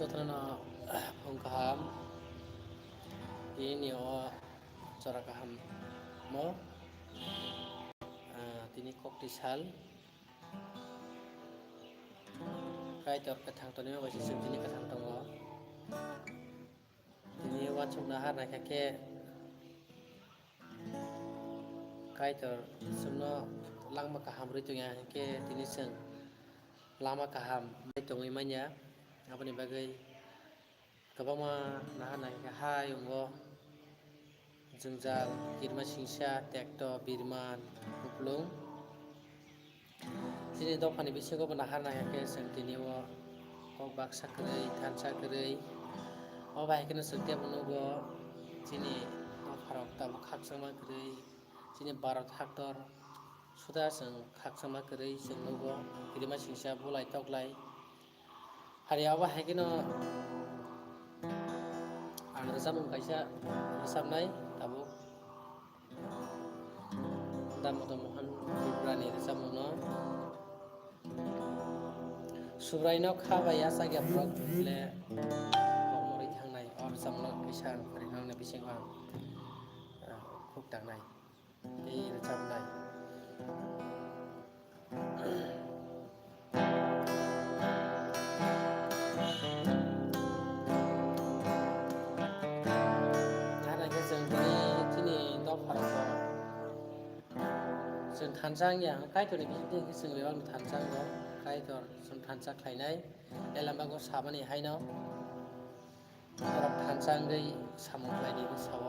Jotana Pongkaham ini Corakaham mo tini Koktisal kai tor kathang toni mo basi sing tini kathang tongo tini wachung nahar na kake kai tor sumno langma kaham ritunya ke tini sing lama kaham mai tongoi manya aboni bagai kabama nahar na kake hai ungo jungjal kirma singsa tekto birman kuplung sini dopani bisingo nahar na kake sing tini wo kok baksa kerei thansa kerei oba hekene sengte bonugo sini farok tabu khaksama kerei sini barot haktor suda seng khaksama kerei seng nugo kirma singsa bulai toklai hari oba hekene Resam kaisa resam nai tabu damoto mohan bibrani resam mono subraino khaba ya sagya prok le komori thangnai or samno kaisa parinang ne bising ang khuk tangnai ei resam nai जों थानसांया कायतरनि बिदिनो जों बेयाव थानसां दं कायतर जों थानसा खायनाय एलाम्बागो साबानि हायनाव राव थानसांगै सामु बायदि Gosav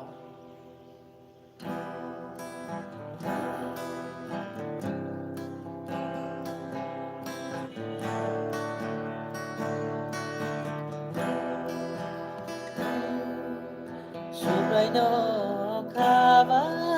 सुब्रायनो खाबाया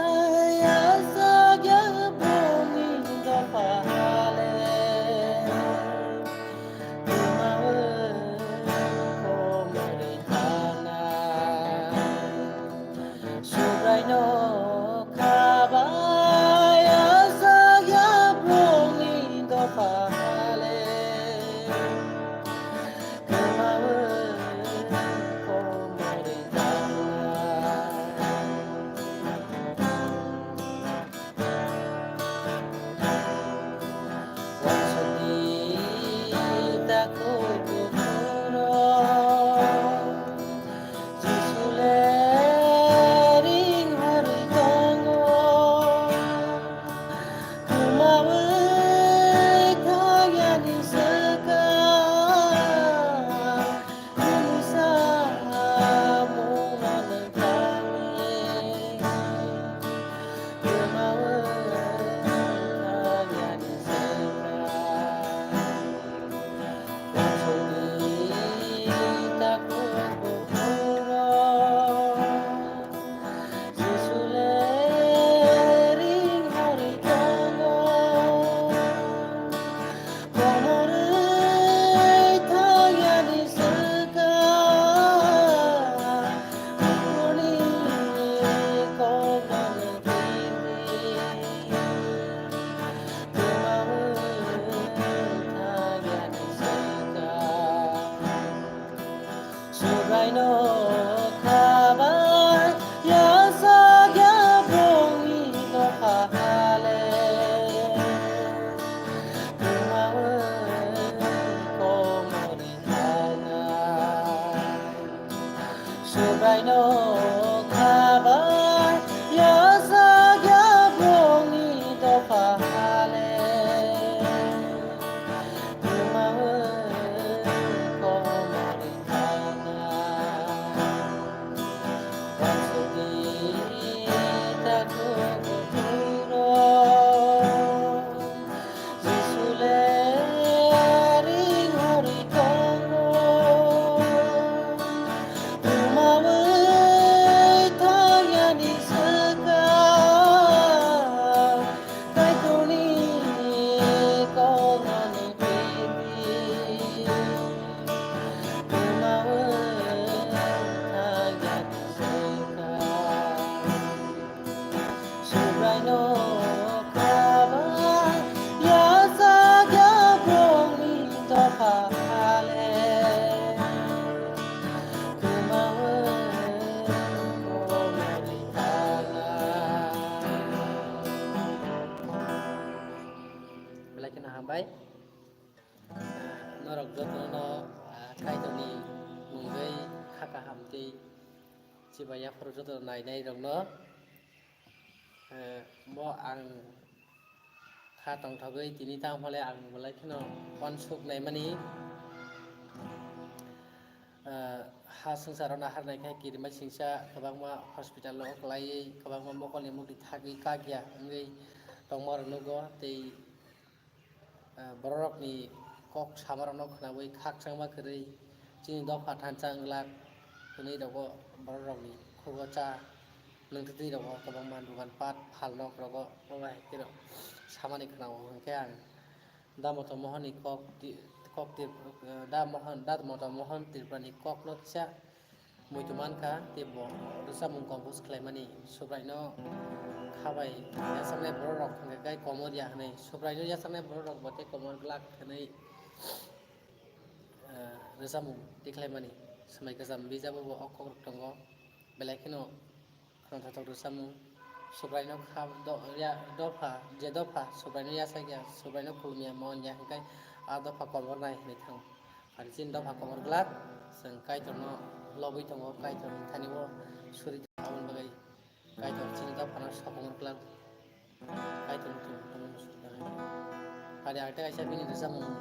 norok jotono no kaitoni mungoi khaka hamti chibaya phoro jotono nainai rok no bo ang kha tongthogoi tini tamphale ang belai kheno wansuk naimani ha sangsaro na harnaikhai kirima singsa kwbangma hospital o klaiui kwbangma mokolni mukti thagui kagya wngui tongmarok nugo tei borokni kok samarokno khwnawui khakchangma kwrui chini dofa thansa wnglag hwnui rogo borokni khugo cha nungtutui rogo kwbangma dugan pat phalnok rogo obai samani khwnao hwnkhe ang damoto mohon ni damoto mohon tiripurani kok no kisa muitumankha teibo rwchapmung compose khlaimani subraino khabai yasaknai borokrok hwnkhe komodia hwnui subraino yasaknai borokrok bo tei komor glak hwnui rwchapmung tiklaimani swmai kwcham bijabo bo o kok rok tongo belai kheno khwnaithok rwchapmung subraino dofa subraino yasakya subraino khulumya monya hwnkhe a dofa komor nai hwnui thango ani chini dofa komor glak chwng kaitorno logui tongo kaitor thani o suri aboni bagui kaitor chini dofa no sokongor glak kaitor pari ang kaisa bini rwchapmung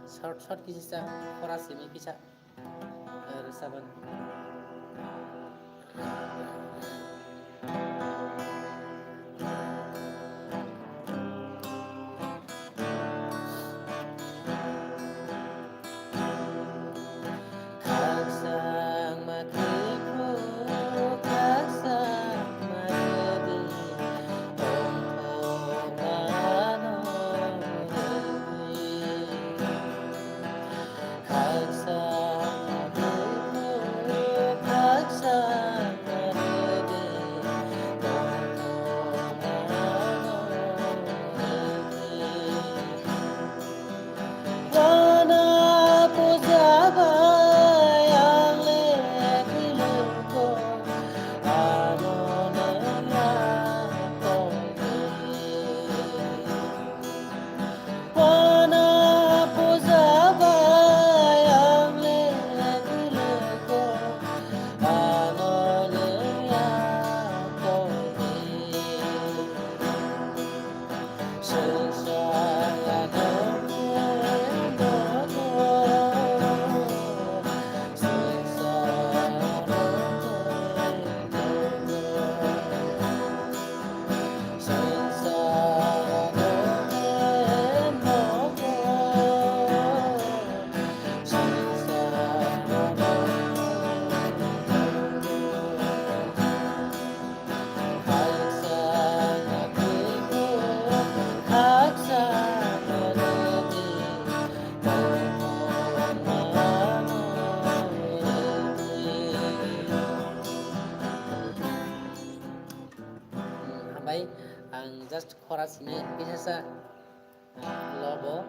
short kisa khora simi kisa rwchaban Hambai ang just khora simi kisasa lobo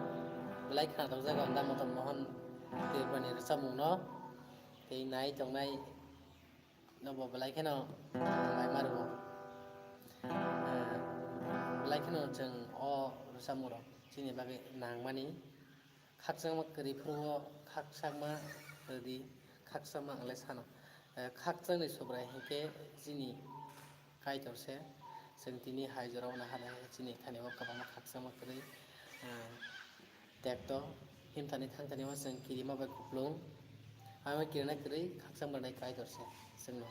belai khwnathok jaga damoto mohon tiripurani rwchapmung no tei nai tongnai nobo belai kheno bai marugo belai kheno chwng o rwchapmung rok chini bagui nangmani khakchangma kwrui phuru khakchangma rwdi khakchangma wngla sano khakchangni subrai hinkhe chini kaitorse chwng tini hai jorao naharnai chini thani o kwbangma khakchangma kwrui tekto himthani thangthani o chwng kirima bai kuplung amo kirina kwrui khakchangma nai kaitorse chwngno.